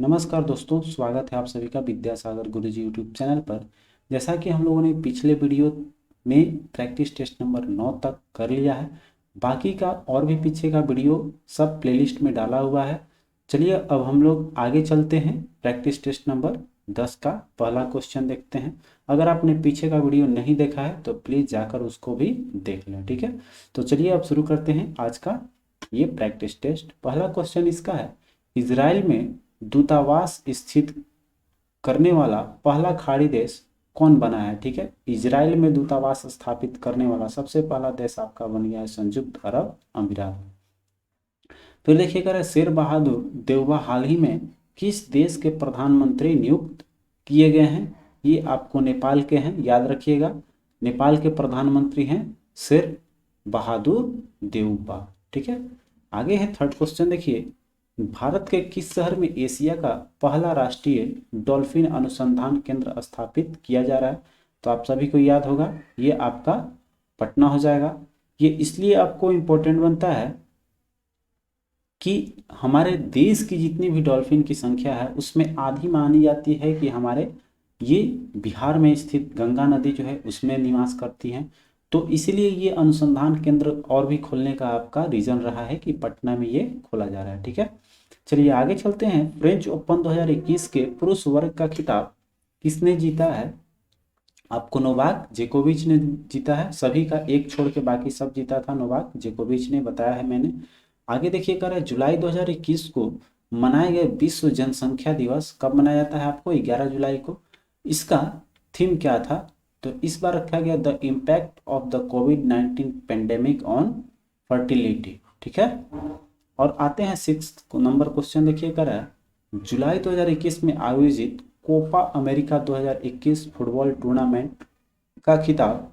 नमस्कार दोस्तों, स्वागत है आप सभी का विद्यासागर गुरुजी यूट्यूब चैनल पर। जैसा कि हम लोगों ने पिछले वीडियो में प्रैक्टिस टेस्ट नंबर 9 तक कर लिया है, बाकी का और भी पीछे का वीडियो सब प्लेलिस्ट में डाला हुआ है। चलिए अब हम लोग आगे चलते हैं। प्रैक्टिस टेस्ट नंबर 10 का पहला क्वेश्चन देखते हैं। अगर आपने पीछे का वीडियो नहीं देखा है तो प्लीज़ जाकर उसको भी देख लें, ठीक है। तो चलिए अब शुरू करते हैं आज का ये प्रैक्टिस टेस्ट। पहला क्वेश्चन इसका है, इजराइल में दूतावास स्थित करने वाला पहला खाड़ी देश कौन बना है। ठीक है, इजराइल में दूतावास स्थापित करने वाला सबसे पहला देश आपका बन गया है संयुक्त अरब अमीरात। फिर देखिएगा, शेर बहादुर देउबा हाल ही में किस देश के प्रधानमंत्री नियुक्त किए गए हैं। ये आपको नेपाल के हैं, याद रखिएगा। नेपाल के प्रधानमंत्री हैं शेर बहादुर देउबा। ठीक है, आगे है थर्ड क्वेश्चन। देखिए, भारत के किस शहर में एशिया का पहला राष्ट्रीय डॉल्फिन अनुसंधान केंद्र स्थापित किया जा रहा है। तो आप सभी को याद होगा, ये आपका पटना हो जाएगा। ये इसलिए आपको इम्पोर्टेंट बनता है कि हमारे देश की जितनी भी डॉल्फिन की संख्या है उसमें आधी मानी जाती है कि हमारे ये बिहार में स्थित गंगा नदी जो है उसमें निवास करती हैं। तो इसलिए ये अनुसंधान केंद्र और भी खोलने का आपका रीजन रहा है कि पटना में ये खोला जा रहा है। ठीक है, चलिए आगे चलते हैं। फ्रेंच ओपन 2021 के पुरुष वर्ग का खिताब किसने जीता है। आपको नोवाक जोकोविच ने जीता है। सभी का एक छोड़ के बाकी सब जीता था नोवाक जोकोविच ने, बताया है मैंने। आगे देखिए कर जुलाई 2021 को मनाए गए विश्व जनसंख्या दिवस कब मनाया जाता है। आपको 11 जुलाई को। इसका थीम क्या था, तो इस बार रखा गया the impact of the covid pandemic on fertility. ठीक है, और आते हैं 6 नंबर क्वेश्चन। देखिए कर जुलाई 2021 में आयोजित कोपा अमेरिका 2021 फुटबॉल टूर्नामेंट का खिताब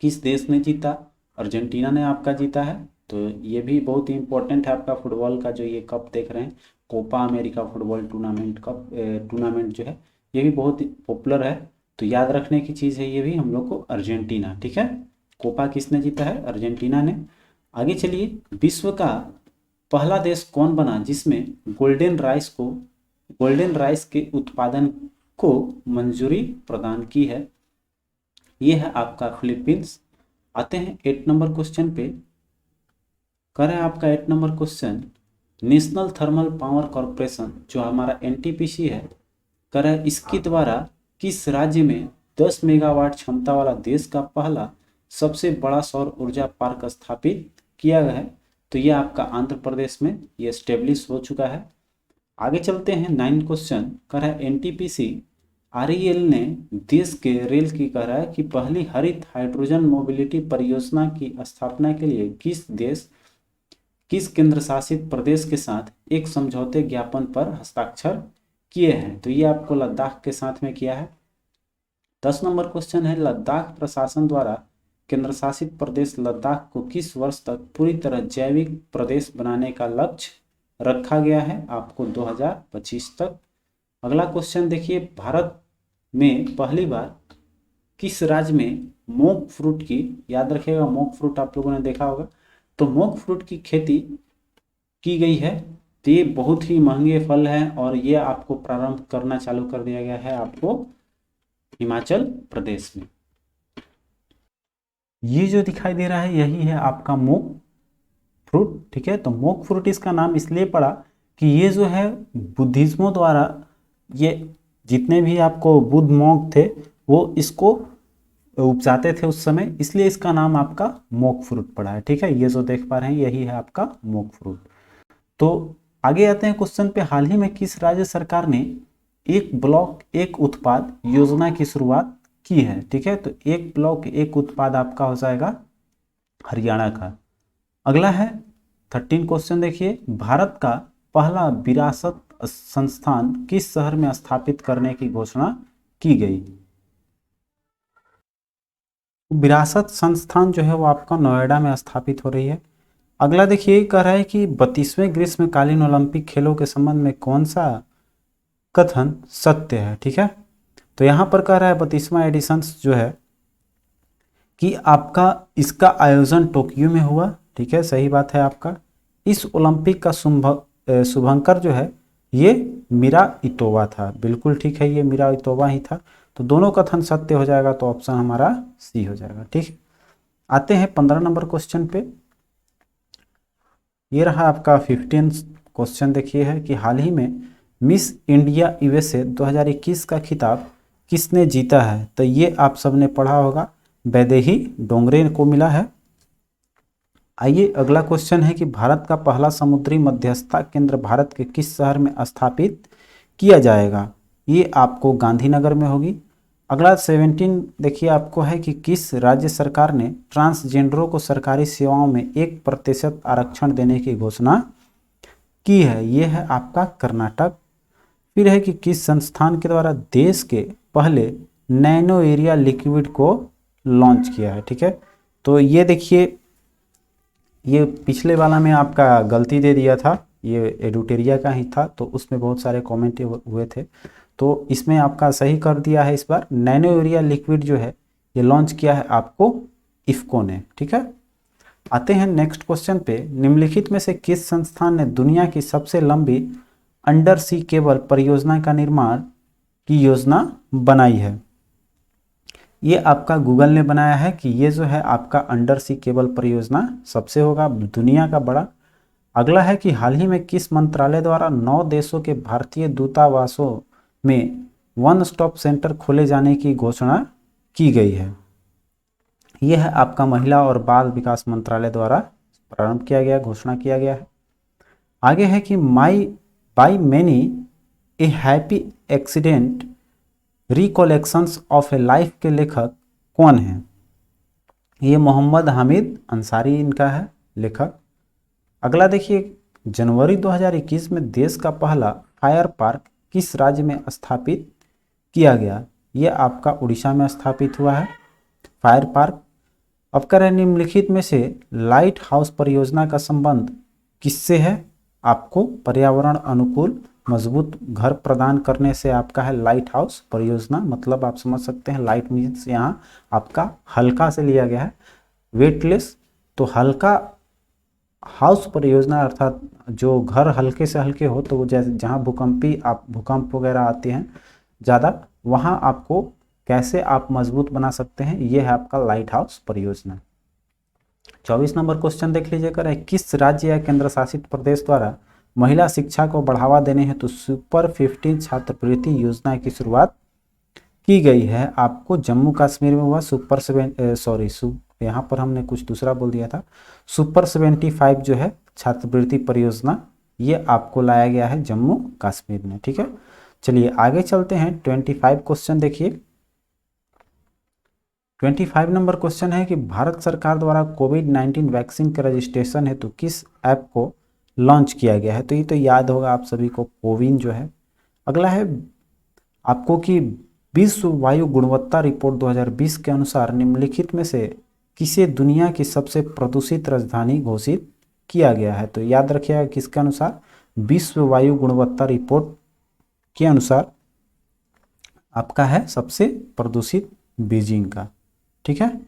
किस देश ने जीता। अर्जेंटीना ने आपका जीता है। तो ये भी बहुत ही इंपॉर्टेंट है आपका फुटबॉल का जो ये कप देख रहे हैं, Copa America football tournament cup tournament जो है ये भी बहुत पॉपुलर है। तो याद रखने की चीज़ है ये भी हम लोग को, अर्जेंटीना। ठीक है, कोपा किसने जीता है, अर्जेंटीना ने। आगे चलिए, विश्व का पहला देश कौन बना जिसमें गोल्डन राइस के उत्पादन को मंजूरी प्रदान की है। यह है आपका फिलीपींस। आते हैं 8 नंबर क्वेश्चन पे। कर है आपका 8 number question, national thermal power corporation जो हमारा एनटीपीसी है, कर है इसके द्वारा किस राज्य में 10 मेगावाट क्षमता वाला देश का पहला सबसे बड़ा सौर ऊर्जा पार्क स्थापित किया गया है। तो यह आपका आंध्र प्रदेश में ये स्टेब्लिश हो चुका है। आगे चलते हैं 9 क्वेश्चन। कह रहा है एनटीपीसी आरईएल ने देश के रेल की कह रहा है कि पहली हरित हाइड्रोजन मोबिलिटी परियोजना की स्थापना के लिए किस केंद्र शासित प्रदेश के साथ एक समझौते ज्ञापन पर हस्ताक्षर किए हैं। तो ये आपको लद्दाख के साथ में किया है। 10 नंबर क्वेश्चन है, लद्दाख प्रशासन द्वारा केंद्र शासित प्रदेश लद्दाख को किस वर्ष तक पूरी तरह जैविक प्रदेश बनाने का लक्ष्य रखा गया है। आपको 2025 तक। अगला क्वेश्चन देखिए, भारत में पहली बार किस राज्य में मोक फ्रूट की, याद रखिएगा मोक फ्रूट आप लोगों ने देखा होगा, तो मोक फ्रूट की खेती की गई है। तो ये बहुत ही महंगे फल हैं और ये आपको प्रारंभ करना चालू कर दिया गया है आपको हिमाचल प्रदेश में। ये जो दिखाई दे रहा है यही है आपका मोक फ्रूट। ठीक है, तो मोक फ्रूट इसका नाम इसलिए पड़ा कि ये जो है बुद्धिज्मों द्वारा, ये जितने भी आपको बुद्ध मॉन्क थे वो इसको उपजाते थे उस समय, इसलिए इसका नाम आपका मोक फ्रूट पड़ा है। ठीक है, ये जो देख पा रहे हैं यही है आपका मोक फ्रूट। तो आगे आते हैं क्वेश्चन पे, हाल ही में किस राज्य सरकार ने एक ब्लॉक एक उत्पाद योजना की शुरुआत की है। ठीक है, तो एक ब्लॉक एक उत्पाद आपका हो जाएगा हरियाणा का। अगला है 13 क्वेश्चन। देखिए, भारत का पहला विरासत संस्थान किस शहर में स्थापित करने की घोषणा की गई। विरासत संस्थान जो है वो आपका नोएडा में स्थापित हो रही है। अगला देखिए, कह रहा है कि 32वें ग्रीष्मकालीन ओलंपिक खेलों के संबंध में कौन सा कथन सत्य है। ठीक है, तो यहाँ पर कह रहा है 32वां एडिशन जो है कि आपका इसका आयोजन टोक्यो में हुआ। ठीक है, सही बात है आपका। इस ओलंपिक का शुभंकर जो है ये मीरा इतोवा था। बिल्कुल ठीक है, ये मीरा इतोवा ही था। तो दोनों कथन सत्य हो जाएगा, तो ऑप्शन हमारा सी हो जाएगा। ठीक, आते हैं 15 नंबर क्वेश्चन पे। ये रहा आपका 15 क्वेश्चन। देखिए है कि हाल ही में मिस इंडिया यूएसए 2021 का खिताब किसने जीता है? तो ये आप सबने पढ़ा होगा, वैदेही डोंगरे को मिला है। आइए अगला क्वेश्चन है कि भारत का पहला समुद्री मध्यस्थता केंद्र भारत के किस शहर में स्थापित किया जाएगा? ये आपको गांधीनगर में होगी। अगला 17 देखिए आपको है कि किस राज्य सरकार ने ट्रांसजेंडरों को सरकारी सेवाओं में 1% आरक्षण देने की घोषणा की है? ये है आपका कर्नाटक। फिर है कि किस संस्थान के द्वारा देश के पहले नैनो एरिया लिक्विड को लॉन्च किया है? ठीक है, तो ये देखिए, ये पिछले वाला में आपका गलती दे दिया था, ये एडुटेरिया का ही था, तो उसमें बहुत सारे कमेंट हुए थे, तो इसमें आपका सही कर दिया है। इस बार नैनो यूरिया लिक्विड जो है ये लॉन्च किया है आपको इफ्को ने। ठीक है, आते हैं नेक्स्ट क्वेश्चन पे। निम्नलिखित में से किस संस्थान ने दुनिया की सबसे लंबी अंडर सी केबल परियोजना का निर्माण की योजना बनाई है? ये आपका गूगल ने बनाया है कि ये जो है आपका अंडर सी केबल परियोजना सबसे होगा दुनिया का बड़ा। अगला है कि हाल ही में किस मंत्रालय द्वारा 9 देशों के भारतीय दूतावासों में वन स्टॉप सेंटर खोले जाने की घोषणा की गई है? यह है आपका महिला और बाल विकास मंत्रालय द्वारा प्रारंभ किया गया, घोषणा किया गया है। आगे है कि by many a happy accident recollections of a life के लेखक कौन है? ये मोहम्मद हामिद अंसारी इनका है लेखक। अगला देखिए, जनवरी 2021 में देश का पहला फायर पार्क किस राज्य में स्थापित किया गया? ये आपका उड़ीसा में स्थापित हुआ है फायर पार्क। अब करें निम्नलिखित में से लाइट हाउस परियोजना का संबंध किससे है? आपको पर्यावरण अनुकूल मजबूत घर प्रदान करने से आपका है लाइट हाउस परियोजना। मतलब आप समझ सकते हैं, लाइट मीन्स यहाँ आपका हल्का से लिया गया है, वेटलेस। तो हल्का हाउस परियोजना अर्थात जो घर हल्के से हल्के हो, तो जैसे जहाँ भूकंप वगैरह आते हैं ज़्यादा, वहाँ आपको कैसे आप मजबूत बना सकते हैं, ये है आपका लाइट हाउस परियोजना। 24 नंबर क्वेश्चन देख लीजिए, करें किस राज्य या केंद्र शासित प्रदेश द्वारा महिला शिक्षा को बढ़ावा देने हेतु सुपर 15 छात्रवृत्ति योजना की शुरुआत की गई है? आपको जम्मू कश्मीर में हुआ यहाँ पर हमने कुछ दूसरा बोल दिया था। सुपर 75 जो है छात्रवृत्ति परियोजना, ये आपको लाया गया है जम्मू कश्मीर में। ठीक है, चलिए आगे चलते हैं। 25 क्वेश्चन देखिए। 25 नंबर क्वेश्चन है कि भारत सरकार द्वारा कोविड-19 वैक्सीन के रजिस्ट्रेशन हेतु किस ऐप को लॉन्च किया गया है? तो ये तो याद होगा आप सभी को, कोविन जो है। अगला है आपको कि विश्व वायु गुणवत्ता रिपोर्ट 2020 के अनुसार निम्नलिखित में से किसे दुनिया की सबसे प्रदूषित राजधानी घोषित किया गया है? तो याद रखिएगा किसके अनुसार, विश्व वायु गुणवत्ता रिपोर्ट के अनुसार आपका है सबसे प्रदूषित बीजिंग का। ठीक है,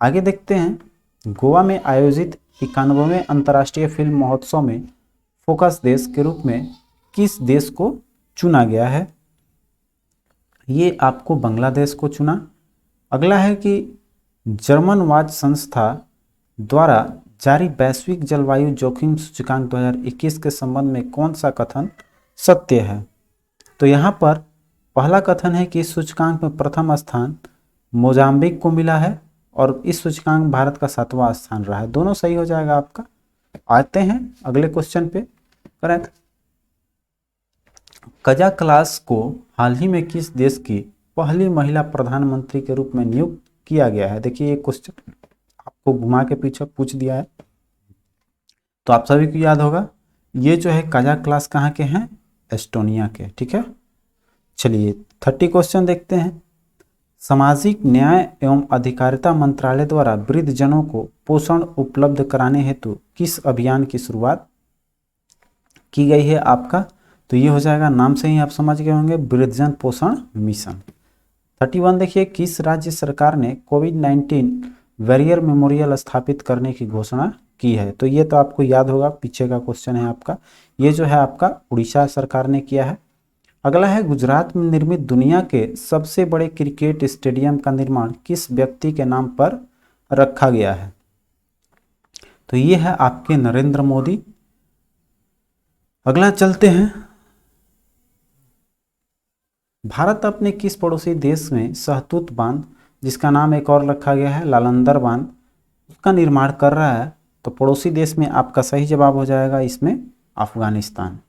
आगे देखते हैं। गोवा में आयोजित 91वें अंतर्राष्ट्रीय फिल्म महोत्सव में फोकस देश के रूप में किस देश को चुना गया है? ये आपको बांग्लादेश को चुना। अगला है कि जर्मन वाच संस्था द्वारा जारी वैश्विक जलवायु जोखिम सूचकांक 2021 के संबंध में कौन सा कथन सत्य है? तो यहाँ पर पहला कथन है कि इस सूचकांक में प्रथम स्थान मोजाम्बिक को मिला है और इस सूचकांक भारत का 7वां स्थान रहा है। दोनों सही हो जाएगा आपका। आते हैं अगले क्वेश्चन पे। करेक्ट, कजा क्लास को हाल ही में किस देश की पहली महिला प्रधानमंत्री के रूप में नियुक्त किया गया है? देखिए ये क्वेश्चन आपको घुमा के पीछे पूछ दिया है, तो आप सभी को याद होगा। ये जो है कजा क्लास कहाँ के हैं? एस्टोनिया के। ठीक है, चलिए 30 क्वेश्चन देखते हैं। सामाजिक न्याय एवं अधिकारिता मंत्रालय द्वारा वृद्धजनों को पोषण उपलब्ध कराने हेतु किस अभियान की शुरुआत की गई है आपका? तो ये हो जाएगा, नाम से ही आप समझ गए होंगे, वृद्धजन पोषण मिशन। 31 देखिए, किस राज्य सरकार ने कोविड-19 वॉरियर मेमोरियल स्थापित करने की घोषणा की है। तो ये तो आपको याद होगा, पीछे का क्वेश्चन है आपका, ये जो है आपका उड़ीसा सरकार ने किया है। अगला है गुजरात में निर्मित दुनिया के सबसे बड़े क्रिकेट स्टेडियम का निर्माण किस व्यक्ति के नाम पर रखा गया है? तो ये है आपके नरेंद्र मोदी। अगला चलते हैं, भारत अपने किस पड़ोसी देश में सहतूत बांध, जिसका नाम एक और रखा गया है लालंदर बांध, उसका निर्माण कर रहा है? तो पड़ोसी देश में आपका सही जवाब हो जाएगा इसमें अफगानिस्तान।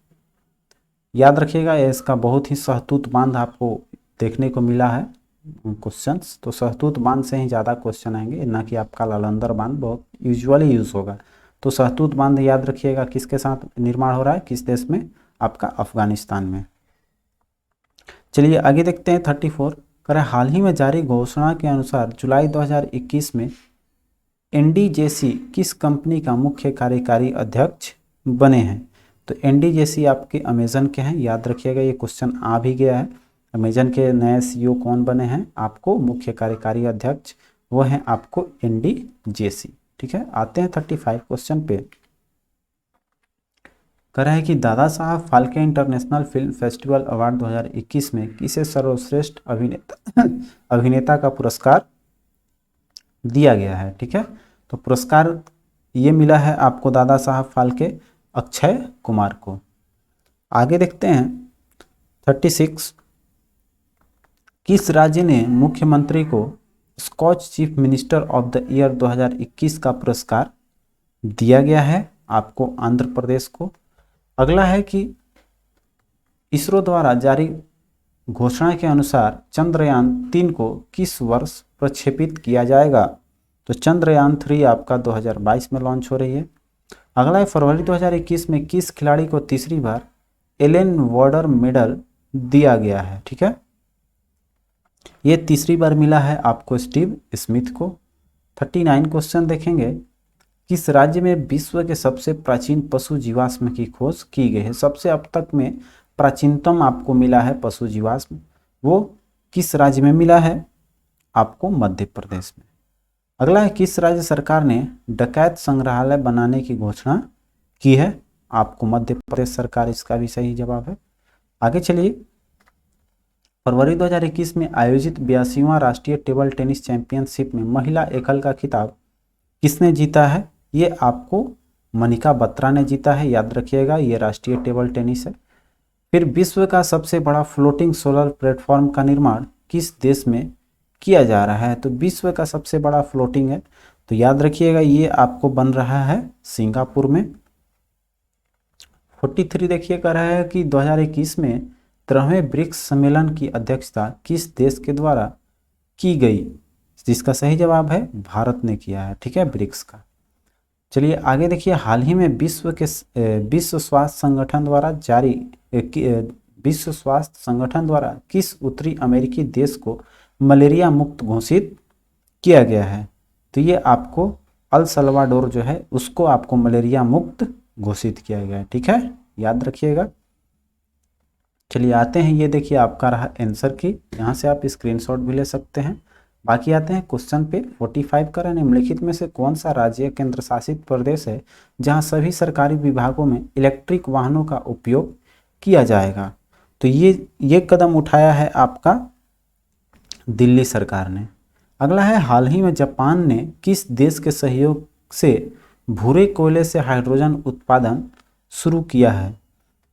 याद रखिएगा, इसका बहुत ही सहतूत बांध आपको देखने को मिला है क्वेश्चंस, तो सहतूत बांध से ही ज़्यादा क्वेश्चन आएंगे, ना कि आपका लालंदर बांध बहुत यूजुअली यूज़ होगा। तो सहतूत बांध याद रखिएगा किसके साथ निर्माण हो रहा है, किस देश में, आपका अफगानिस्तान में। चलिए आगे देखते हैं 34, करें हाल ही में जारी घोषणा के अनुसार जुलाई 2021 में एनडीजेसी किस कंपनी का मुख्य कार्यकारी अध्यक्ष बने हैं? तो एनडीजेसी आपके अमेजन के हैं, याद रखिएगा ये क्वेश्चन आ भी गया है। अमेजन के नए सीईओ कौन बने हैं आपको मुख्य कार्यकारी अध्यक्ष, वो हैं आपको एनडीजेसी। ठीक है, आते हैं 35 क्वेश्चन पे। कह रहा है कि Dada Saheb Phalke international film festival award 2021 में किसे सर्वश्रेष्ठ अभिनेता का पुरस्कार दिया गया है? ठीक है, तो पुरस्कार ये मिला है आपको दादा साहब फाल्के अक्षय कुमार को। आगे देखते हैं 36, किस राज्य ने मुख्यमंत्री को Skoch chief minister of the year 2021 का पुरस्कार दिया गया है? आपको आंध्र प्रदेश को। अगला है कि इसरो द्वारा जारी घोषणा के अनुसार चंद्रयान 3 को किस वर्ष प्रक्षेपित किया जाएगा? तो चंद्रयान 3 आपका 2022 में लॉन्च हो रही है। अगला है फरवरी 2021 में किस खिलाड़ी को तीसरी बार एलन वार्डर मेडल दिया गया है? ठीक है, ये तीसरी बार मिला है आपको स्टीव स्मिथ को। 39 क्वेश्चन देखेंगे, किस राज्य में विश्व के सबसे प्राचीन पशु जीवाश्म की खोज की गई है? सबसे अब तक में प्राचीनतम आपको मिला है पशु जीवाश्म, वो किस राज्य में मिला है? आपको मध्य प्रदेश में। अगला है किस राज्य सरकार ने डकैत संग्रहालय बनाने की घोषणा की है? आपको मध्य प्रदेश सरकार, इसका भी सही जवाब है। आगे चलिए, फरवरी 2021 में आयोजित 82वां राष्ट्रीय टेबल टेनिस चैंपियनशिप में महिला एकल का खिताब किसने जीता है? ये आपको मनिका बत्रा ने जीता है, याद रखिएगा ये राष्ट्रीय टेबल टेनिस है। फिर विश्व का सबसे बड़ा फ्लोटिंग सोलर प्लेटफॉर्म का निर्माण किस देश में किया जा रहा है? तो विश्व का सबसे बड़ा फ्लोटिंग है, तो याद रखिएगा ये आपको बन रहा है सिंगापुर में। 43 देखिए, कह रहा है कि 2021 में 13वें ब्रिक्स सम्मेलन की अध्यक्षता किस देश के द्वारा की गई? जिसका सही जवाब है भारत ने किया है। ठीक है, ब्रिक्स का। चलिए आगे देखिए, हाल ही में विश्व स्वास्थ्य संगठन द्वारा किस उत्तरी अमेरिकी देश को मलेरिया मुक्त घोषित किया गया है? तो ये आपको अल सल्वाडोर जो है उसको आपको मलेरिया मुक्त घोषित किया गया है। ठीक है, याद रखिएगा। चलिए आते हैं, ये देखिए आपका रहा आंसर की, यहाँ से आप स्क्रीनशॉट भी ले सकते हैं। बाकी आते हैं क्वेश्चन पे 45 का, निम्नलिखित में से कौन सा राज्य केंद्र शासित प्रदेश है जहां सभी सरकारी विभागों में इलेक्ट्रिक वाहनों का उपयोग किया जाएगा? तो ये कदम उठाया है आपका दिल्ली सरकार ने। अगला है, हाल ही में जापान ने किस देश के सहयोग से भूरे कोयले से हाइड्रोजन उत्पादन शुरू किया है?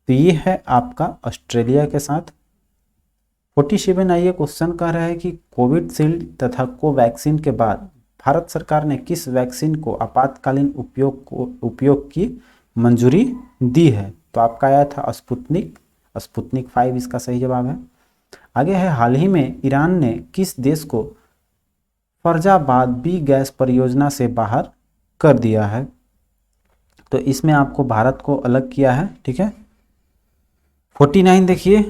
तो ये है आपका ऑस्ट्रेलिया के साथ। 47 आइए क्वेश्चन कह रहा है कि कोविडशील्ड तथा कोवैक्सीन के बाद भारत सरकार ने किस वैक्सीन को आपातकालीन उपयोग की मंजूरी दी है? तो आपका आया था स्पुतनिक 5 इसका सही जवाब है। आगे है, हाल ही में ईरान ने किस देश को फरजाबाद बी गैस परियोजना से बाहर कर दिया है? तो इसमें आपको भारत को अलग किया है। ठीक है, 49 देखिए,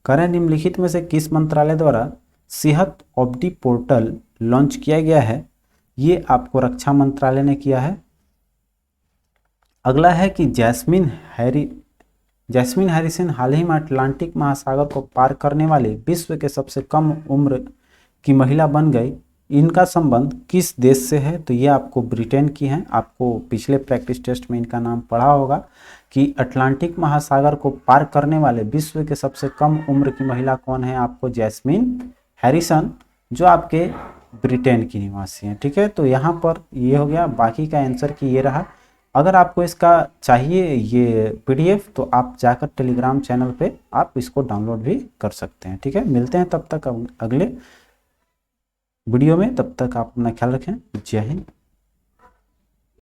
करें निम्नलिखित में से किस मंत्रालय द्वारा सेहत ऑब्डी पोर्टल लॉन्च किया गया है? ये आपको रक्षा मंत्रालय ने किया है। अगला है कि जैस्मिन हैरिसन हाल ही में अटलांटिक महासागर को पार करने वाली विश्व के सबसे कम उम्र की महिला बन गई। इनका संबंध किस देश से है, तो ये आपको ब्रिटेन की हैं। आपको पिछले प्रैक्टिस टेस्ट में इनका नाम पढ़ा होगा कि अटलांटिक महासागर को पार करने वाले विश्व के सबसे कम उम्र की महिला कौन है, आपको जैस्मिन हैरिसन, जो आपके ब्रिटेन की निवासी हैं। ठीक है, तो यहाँ पर ये हो गया, बाकी का आंसर की ये रहा। अगर आपको इसका चाहिए ये पीडीएफ तो आप जाकर टेलीग्राम चैनल पे आप इसको डाउनलोड भी कर सकते हैं। ठीक है, मिलते हैं तब तक अगले वीडियो में, तब तक आप अपना ख्याल रखें। जय हिंद।